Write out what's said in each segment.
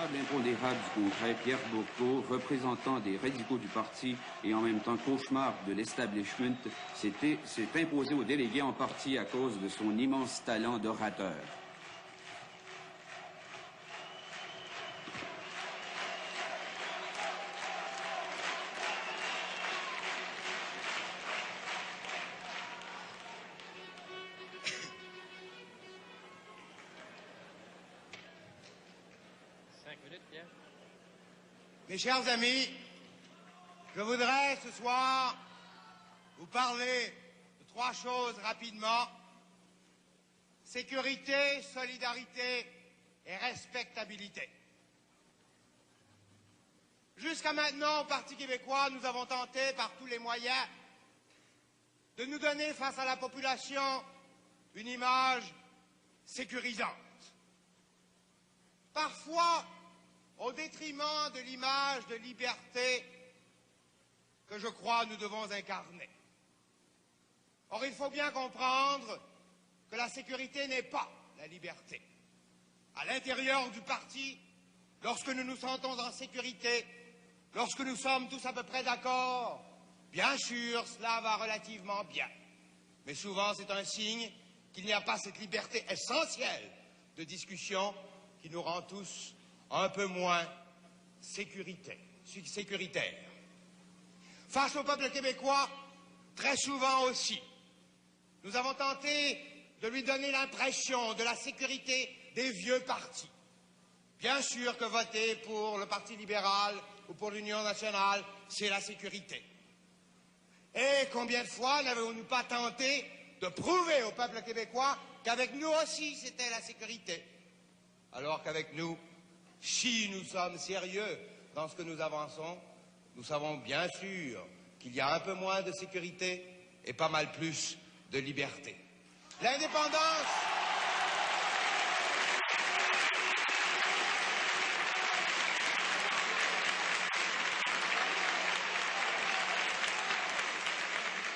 Notable impondérable du Congrès, Pierre Bourgault, représentant des radicaux du parti et en même temps cauchemar de l'establishment, s'est imposé aux délégués en partie à cause de son immense talent d'orateur. Mes chers amis, je voudrais ce soir vous parler de trois choses rapidement. Sécurité, solidarité et respectabilité. Jusqu'à maintenant, au Parti québécois, nous avons tenté par tous les moyens de nous donner face à la population une image sécurisante. Parfois, au détriment de l'image de liberté que je crois nous devons incarner. Or, il faut bien comprendre que la sécurité n'est pas la liberté. À l'intérieur du parti, lorsque nous nous sentons en sécurité, lorsque nous sommes tous à peu près d'accord, bien sûr, cela va relativement bien. Mais souvent, c'est un signe qu'il n'y a pas cette liberté essentielle de discussion qui nous rend tous un peu moins sécuritaire. Face au peuple québécois, très souvent aussi, nous avons tenté de lui donner l'impression de la sécurité des vieux partis. Bien sûr que voter pour le Parti libéral ou pour l'Union nationale, c'est la sécurité. Et combien de fois n'avons-nous pas tenté de prouver au peuple québécois qu'avec nous aussi c'était la sécurité, alors qu'avec nous, si nous sommes sérieux dans ce que nous avançons, nous savons bien sûr qu'il y a un peu moins de sécurité et pas mal plus de liberté. L'indépendance...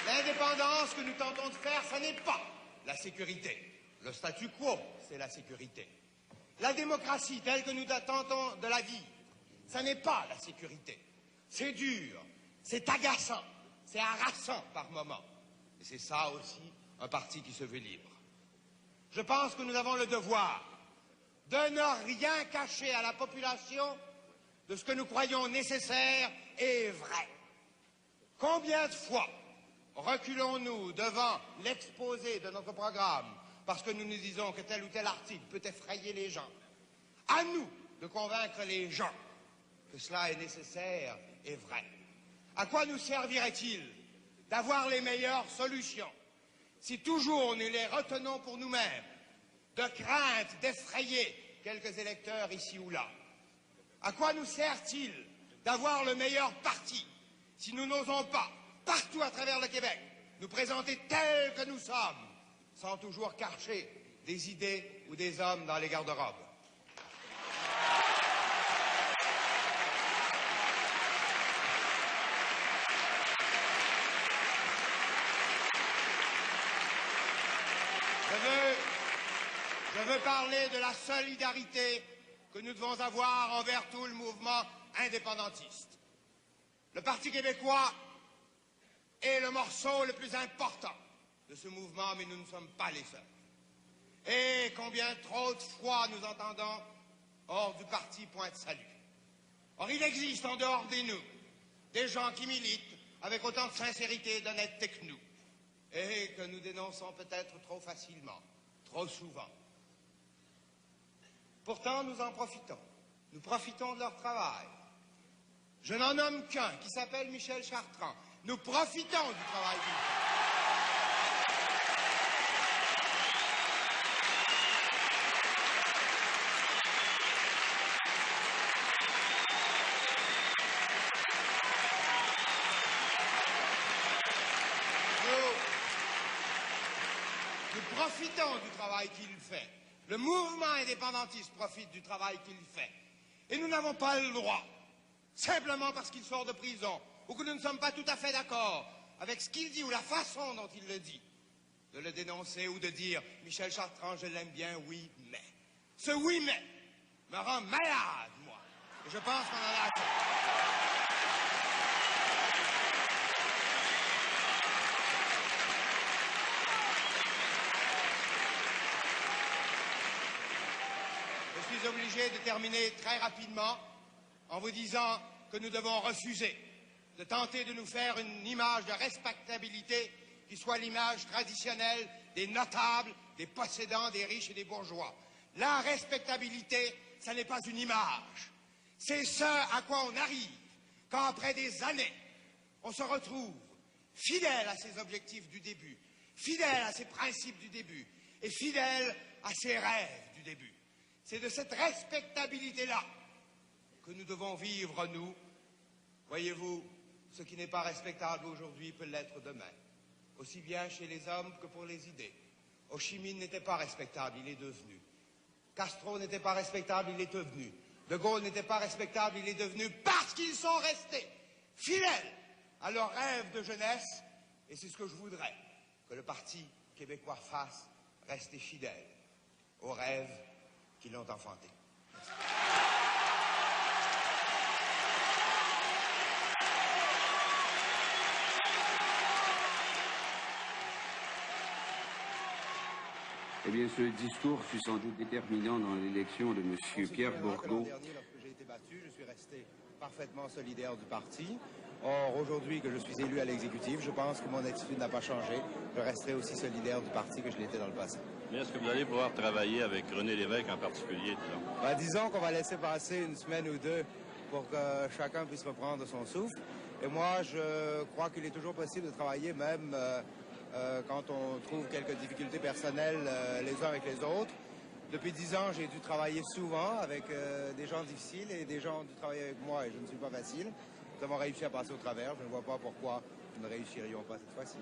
L'indépendance que nous tentons de faire, ce n'est pas la sécurité. Le statu quo, c'est la sécurité. La démocratie telle que nous tentons de la vivre, ce n'est pas la sécurité. C'est dur, c'est agaçant, c'est harassant par moments. Et c'est ça aussi un parti qui se veut libre. Je pense que nous avons le devoir de ne rien cacher à la population de ce que nous croyons nécessaire et vrai. Combien de fois reculons-nous devant l'exposé de notre programme parce que nous nous disons que tel ou tel article peut effrayer les gens? À nous de convaincre les gens que cela est nécessaire et vrai. À quoi nous servirait-il d'avoir les meilleures solutions si toujours nous les retenons pour nous-mêmes, de crainte d'effrayer quelques électeurs ici ou là? À quoi nous sert-il d'avoir le meilleur parti si nous n'osons pas, partout à travers le Québec, nous présenter tels que nous sommes, sans toujours cacher des idées ou des hommes dans les garde-robes? Je veux parler de la solidarité que nous devons avoir envers tout le mouvement indépendantiste. Le Parti québécois est le morceau le plus important de ce mouvement, mais nous ne sommes pas les seuls. Et combien trop de fois nous entendons hors du parti point de salut. Or, il existe en dehors de nous des gens qui militent avec autant de sincérité et d'honnêteté que nous, et que nous dénonçons peut-être trop facilement, trop souvent. Pourtant, nous en profitons. Nous profitons de leur travail. Je n'en nomme qu'un, qui s'appelle Michel Chartrand. Nous profitons du travail qu'il fait. Nous profitons du travail qu'il fait. Le mouvement indépendantiste profite du travail qu'il fait. Et nous n'avons pas le droit, simplement parce qu'il sort de prison, ou que nous ne sommes pas tout à fait d'accord avec ce qu'il dit ou la façon dont il le dit, de le dénoncer ou de dire « Michel Chartrand, je l'aime bien, oui, mais... » Ce « oui, mais » me rend malade, moi. Je pense qu'on en a assez. Je suis obligé de terminer très rapidement en vous disant que nous devons refuser de tenter de nous faire une image de respectabilité qui soit l'image traditionnelle des notables, des possédants, des riches et des bourgeois. La respectabilité, ça n'est pas une image. C'est ce à quoi on arrive quand, après des années, on se retrouve fidèle à ses objectifs du début, fidèle à ses principes du début et fidèle à ses rêves du début. C'est de cette respectabilité-là que nous devons vivre, nous. Voyez-vous, ce qui n'est pas respectable aujourd'hui peut l'être demain, aussi bien chez les hommes que pour les idées. Ho Chi Minh n'était pas respectable, il est devenu. Castro n'était pas respectable, il est devenu. De Gaulle n'était pas respectable, il est devenu parce qu'ils sont restés fidèles à leurs rêves de jeunesse. Et c'est ce que je voudrais que le Parti québécois fasse, rester fidèle aux rêves qui l'ont enfanté. Merci. Eh bien, ce discours fut sans doute déterminant dans l'élection de M. Pierre Bourgault. L'an dernier, lorsque j'ai été battu, je suis resté parfaitement solidaire du parti. Or, aujourd'hui que je suis élu à l'exécutif, je pense que mon attitude n'a pas changé. Je resterai aussi solidaire du parti que je l'étais dans le passé. Mais est-ce que vous allez pouvoir travailler avec René Lévesque en particulier, disons? Disons qu'on va laisser passer une semaine ou deux pour que chacun puisse reprendre son souffle. Et moi, je crois qu'il est toujours possible de travailler même quand on trouve quelques difficultés personnelles les uns avec les autres. Depuis 10 ans, j'ai dû travailler souvent avec des gens difficiles et des gens ont dû travailler avec moi et je ne suis pas facile. Nous avons réussi à passer au travers. Je ne vois pas pourquoi nous ne réussirions pas cette fois-ci.